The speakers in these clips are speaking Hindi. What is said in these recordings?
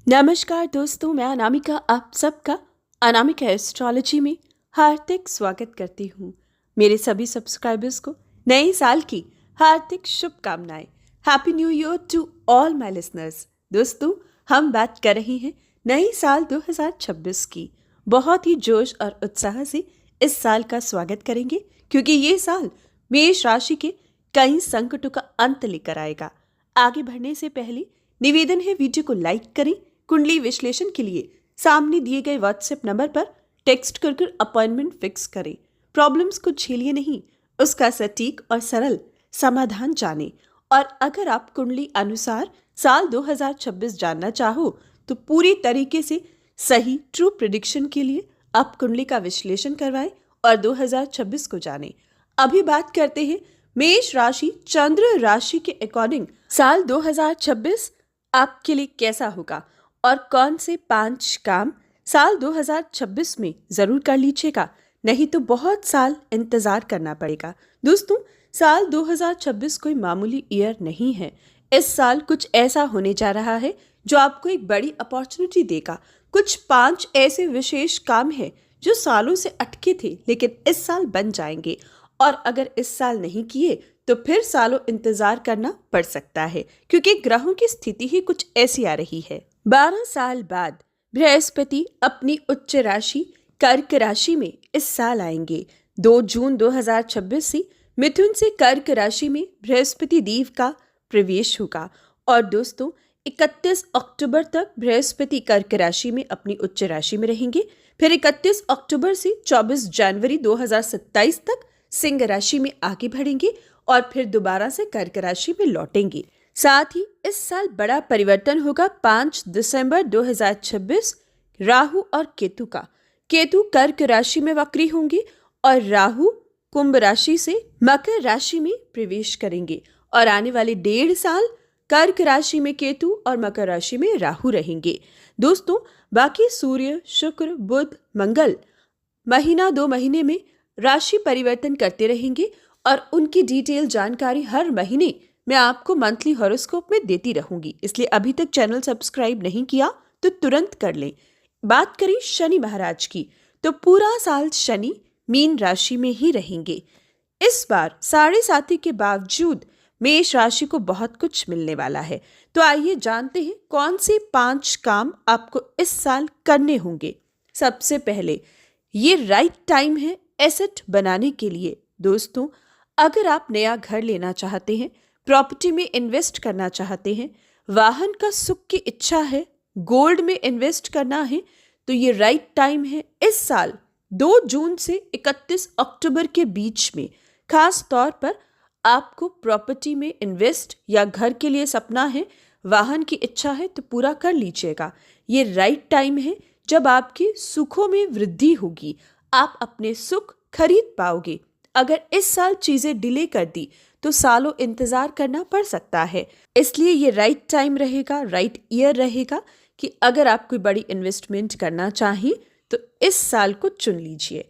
नमस्कार दोस्तों, मैं अनामिका आप सबका अनामिका एस्ट्रोलॉजी में हार्दिक स्वागत करती हूँ। मेरे सभी सब्सक्राइबर्स को नए साल की हार्दिक शुभकामनाएं। Happy new year to all my listeners. दोस्तों, हम बात कर रहे हैं नए साल 2026 की। बहुत ही जोश और उत्साह से इस साल का स्वागत करेंगे क्योंकि ये साल मेष राशि के कई संकटों का अंत लेकर आएगा। आगे बढ़ने से पहले निवेदन है, वीडियो को लाइक करें। कुंडली विश्लेषण के लिए सामने दिए गए व्हाट्सएप नंबर पर टेक्स्ट कर अपॉइंटमेंट फिक्स करें। प्रॉब्लम्स को झेलिए नहीं, उसका सटीक और सरल समाधान जानें। और अगर आप कुंडली अनुसार साल 2026 जानना चाहो तो पूरी तरीके से सही ट्रू प्रिडिक्शन के लिए आप कुंडली का विश्लेषण करवाएं और 2026 को जानें। अभी बात करते हैं मेष राशि चंद्र राशि के अकॉर्डिंग साल 2026 आपके लिए कैसा होगा और कौन से 5 काम साल 2026 में जरूर कर लीजिएगा, नहीं तो बहुत साल इंतजार करना पड़ेगा। दोस्तों, साल 2026 कोई मामूली ईयर नहीं है। इस साल कुछ ऐसा होने जा रहा है जो आपको एक बड़ी अपॉर्चुनिटी देगा। कुछ 5 ऐसे विशेष काम हैं जो सालों से अटके थे लेकिन इस साल बन जाएंगे, और अगर इस साल नहीं किए तो फिर सालों इंतजार करना पड़ सकता है क्योंकि ग्रहों की स्थिति ही कुछ ऐसी आ रही है। 12 साल बाद बृहस्पति अपनी उच्च राशि कर्क राशि में इस साल आएंगे। 2 जून 2026 से मिथुन से कर्क राशि में बृहस्पति देव का प्रवेश होगा। और दोस्तों, 31 अक्टूबर तक बृहस्पति कर्क राशि में अपनी उच्च राशि में रहेंगे। फिर 31 अक्टूबर से 24 जनवरी 2027 तक सिंह राशि में आगे बढ़ेंगे और फिर दोबारा से कर्क राशि में लौटेंगे। साथ ही इस साल बड़ा परिवर्तन होगा 5 दिसंबर 2026 राहु और केतु का। केतु कर्क राशि में वक्री होंगे और राहु कुंभ राशि से मकर राशि में प्रवेश करेंगे। और आने वाले 1.5 साल कर्क राशि में केतु और मकर राशि में राहु रहेंगे। दोस्तों, बाकी सूर्य, शुक्र, बुध, मंगल महीना 2 महीने में राशि परिवर्तन करते रहेंगे और उनकी डिटेल जानकारी हर महीने मैं आपको मंथली हॉरोस्कोप में देती रहूंगी। इसलिए अभी तक चैनल सब्सक्राइब नहीं किया तो तुरंत कर लें। बात करें शनि महाराज की तो पूरा साल शनि मीन राशि में ही रहेंगे। इस बार 7.5 के बावजूद मेष राशि को बहुत कुछ मिलने वाला है। तो आइए जानते हैं कौन से 5 काम आपको इस साल करने होंगे। सबसे पहले, ये राइट टाइम है एसेट बनाने के लिए। दोस्तों, अगर आप नया घर लेना चाहते हैं, प्रॉपर्टी में इन्वेस्ट करना चाहते हैं, वाहन का सुख की इच्छा है, गोल्ड में इन्वेस्ट करना है, तो ये राइट टाइम है। इस साल 2 जून से 31 अक्टूबर के बीच में खास तौर पर आपको प्रॉपर्टी में इन्वेस्ट या घर के लिए सपना है, वाहन की इच्छा है तो पूरा कर लीजिएगा। ये राइट टाइम है जब आपके सुखों में वृद्धि होगी, आप अपने सुख खरीद पाओगे। अगर इस साल चीजें डिले कर दी तो सालों इंतजार करना पड़ सकता है। इसलिए ये राइट टाइम रहेगा, राइट ईयर रहेगा कि अगर आप कोई बड़ी इन्वेस्टमेंट करना चाहें तो इस साल को चुन लीजिए।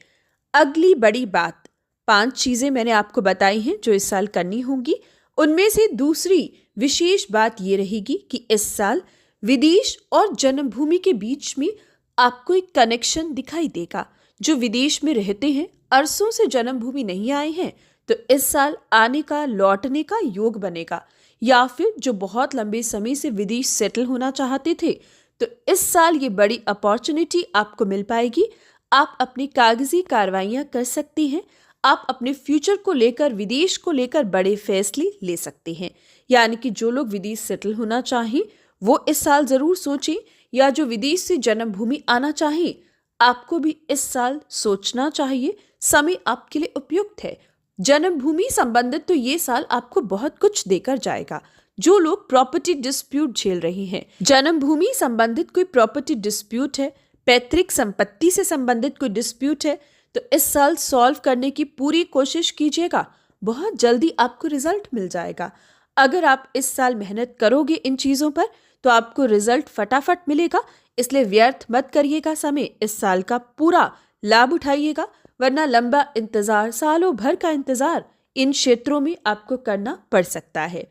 अगली बड़ी बात, 5 चीजें मैंने आपको बताई हैं जो इस साल करनी होंगी। उनमें से दूसरी विशेष बात ये रहेगी कि इस साल विदेश और जन्मभूमि के बीच में आपको एक कनेक्शन दिखाई देगा। जो विदेश में रहते हैं, अरसों से जन्मभूमि नहीं आए हैं, तो इस साल आने का, लौटने का योग बनेगा। या फिर जो बहुत लंबे समय से विदेश सेटल होना चाहते थे, तो इस साल ये बड़ी अपॉर्चुनिटी आपको मिल पाएगी। आप अपनी कागजी कार्रवाइयां कर सकती हैं। आप अपने फ्यूचर को लेकर, विदेश को लेकर बड़े फैसले ले सकते हैं। यानी कि जो लोग विदेश सेटल होना चाहें वो इस साल जरूर सोचें, या जो विदेश से जन्मभूमि आना चाहें आपको भी इस साल सोचना चाहिए। समय आपके लिए उपयुक्त है। जन्मभूमि संबंधित तो ये साल आपको बहुत कुछ देकर जाएगा। जो लोग प्रॉपर्टी डिस्प्यूट झेल रही हैं, जन्मभूमि संबंधित कोई प्रॉपर्टी डिस्प्यूट है, पैतृक संपत्ति से संबंधित कोई डिस्प्यूट है, तो इस साल सॉल्व करने की पूरी कोशिश कीजिएगा। बहुत जल्दी आपको रिजल्ट मिल जाएगा। अगर आप इस साल मेहनत करोगे इन चीजों पर तो आपको रिजल्ट फटाफट मिलेगा। इसलिए व्यर्थ मत करिएगा समय, इस साल का पूरा लाभ उठाइएगा, वरना लंबा इंतजार, सालों भर का इंतजार इन क्षेत्रों में आपको करना पड़ सकता है।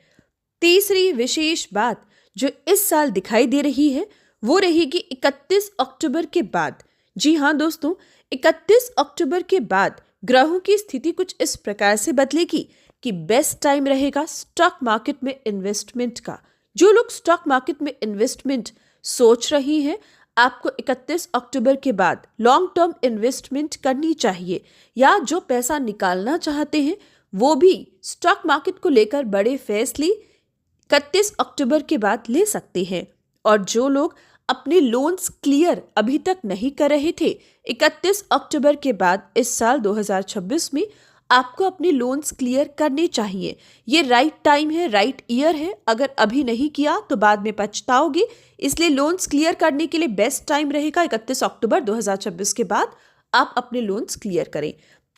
तीसरी विशेष बात जो इस साल दिखाई दे रही है वो रहेगी 31 अक्टूबर के बाद। जी हाँ दोस्तों, 31 अक्टूबर के बाद ग्रहों की स्थिति कुछ इस प्रकार से बदलेगी कि बेस्ट टाइम रहेगा स्टॉक मार्केट में इन्वेस्टमेंट का। जो लोग स्टॉक मार्केट में इन्वेस्टमेंट सोच रही हैं, आपको 31 अक्टूबर के बाद लॉन्ग टर्म इन्वेस्टमेंट करनी चाहिए, या जो पैसा निकालना चाहते हैं वो भी स्टॉक मार्केट को लेकर बड़े फैसले 31 अक्टूबर के बाद ले सकते हैं। और जो लोग अपने लोन्स क्लियर अभी तक नहीं कर रहे थे, 31 अक्टूबर के बाद इस साल 2026 में आपको अपने लोन्स क्लियर करने चाहिए। ये राइट टाइम है, राइट ईयर है। अगर अभी नहीं किया तो बाद में पछताओगे, इसलिए लोन्स क्लियर करने के लिए बेस्ट टाइम रहेगा 31 अक्टूबर 2026 के बाद आप अपने लोन्स क्लियर करें।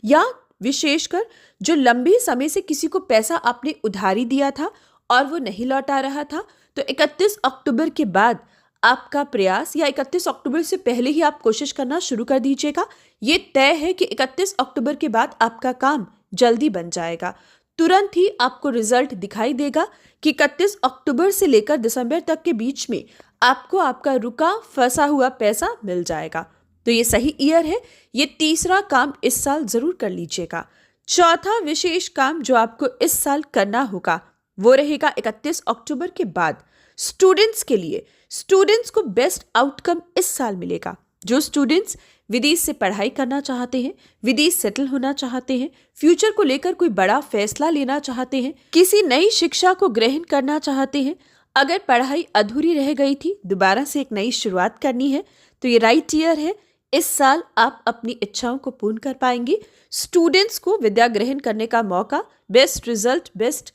या विशेषकर जो लंबे समय से किसी को पैसा आपने उधारी दिया था और वो नहीं लौटा रहा था, तो 31 अक्टूबर के बाद आपका प्रयास, या 31 अक्टूबर से पहले ही आप कोशिश करना शुरू कर दीजिएगा। ये तय है कि 31 अक्टूबर के बाद आपका काम जल्दी बन जाएगा। तुरंत ही आपको रिजल्ट दिखाई देगा कि 31 अक्टूबर से लेकर दिसंबर तक के बीच में आपको आपका रुका फंसा हुआ पैसा मिल जाएगा। तो ये सही ईयर है। ये तीसरा काम इस साल जरूर कर लीजिएगा। चौथा विशेष काम जो आपको इस साल करना होगा वो रहेगा 31 अक्टूबर के बाद स्टूडेंट्स के लिए। स्टूडेंट्स को बेस्ट आउटकम इस साल मिलेगा। जो स्टूडेंट्स विदेश से पढ़ाई करना चाहते हैं, विदेश सेटल होना चाहते हैं, फ्यूचर को लेकर कोई बड़ा फैसला लेना चाहते हैं, किसी नई शिक्षा को ग्रहण करना चाहते हैं, अगर पढ़ाई अधूरी रह गई थी, दोबारा से एक नई शुरुआत करनी है, तो ये राइट ईयर है। इस साल आप अपनी इच्छाओं को पूर्ण कर पाएंगे। स्टूडेंट्स को विद्या ग्रहण करने का मौका, बेस्ट रिजल्ट, बेस्ट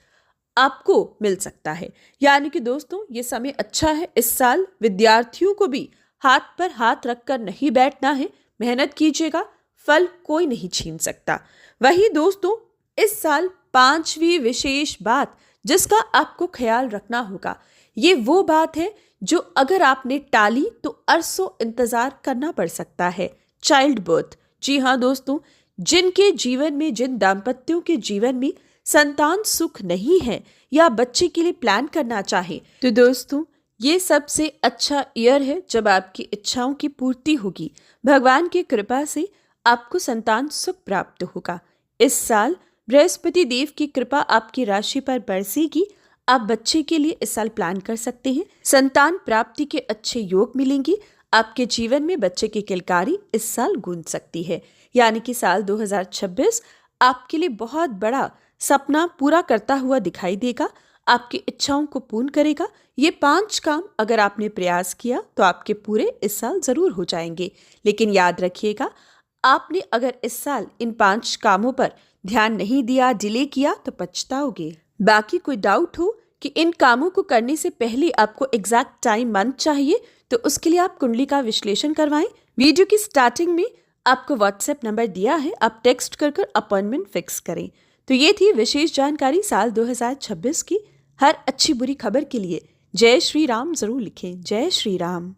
आपको मिल सकता है। यानी कि दोस्तों ये समय अच्छा है। इस साल विद्यार्थियों को भी हाथ पर हाथ रखकर नहीं बैठना है, मेहनत कीजिएगा, फल कोई नहीं छीन सकता। वही दोस्तों इस साल पांचवी विशेष बात जिसका आपको ख्याल रखना होगा, ये वो बात है जो अगर आपने टाली तो अरसों इंतजार करना पड़ सकता है, चाइल्ड बर्थ। जी हाँ दोस्तों, जिनके जीवन में, जिन दाम्पत्यों के जीवन में संतान सुख नहीं है या बच्चे के लिए प्लान करना चाहे, तो दोस्तों ये सबसे अच्छा ईयर है जब आपकी इच्छाओं की पूर्ति होगी। भगवान की कृपा से आपको संतान सुख प्राप्त होगा। इस साल बृहस्पति देव की कृपा आपकी राशि पर बरसेगी। आप बच्चे के लिए इस साल प्लान कर सकते हैं। संतान प्राप्ति के अच्छे योग मिलेंगे। आपके जीवन में बच्चे की किलकारी इस साल गूंज सकती है। यानी कि साल 2026 आपके लिए बहुत बड़ा सपना पूरा करता हुआ दिखाई देगा, आपकी इच्छाओं को पूर्ण करेगा। ये 5 काम अगर आपने प्रयास किया तो आपके पूरे इस साल जरूर हो जाएंगे। लेकिन याद रखिएगा, आपने अगर इस साल इन 5 कामों पर ध्यान नहीं दिया, डिले किया, तो पछताओगे। बाकी कोई डाउट हो कि इन कामों को करने से पहले आपको एग्जैक्ट टाइम मंथ चाहिए, तो उसके लिए आप कुंडली का विश्लेषण करवाएं। वीडियो की स्टार्टिंग में आपको व्हाट्सएप नंबर दिया है, आप टेक्स्ट कर अपॉइंटमेंट फिक्स करें। तो ये थी विशेष जानकारी साल 2026 की। हर अच्छी बुरी खबर के लिए जय श्री राम जरूर लिखें। जय श्री राम।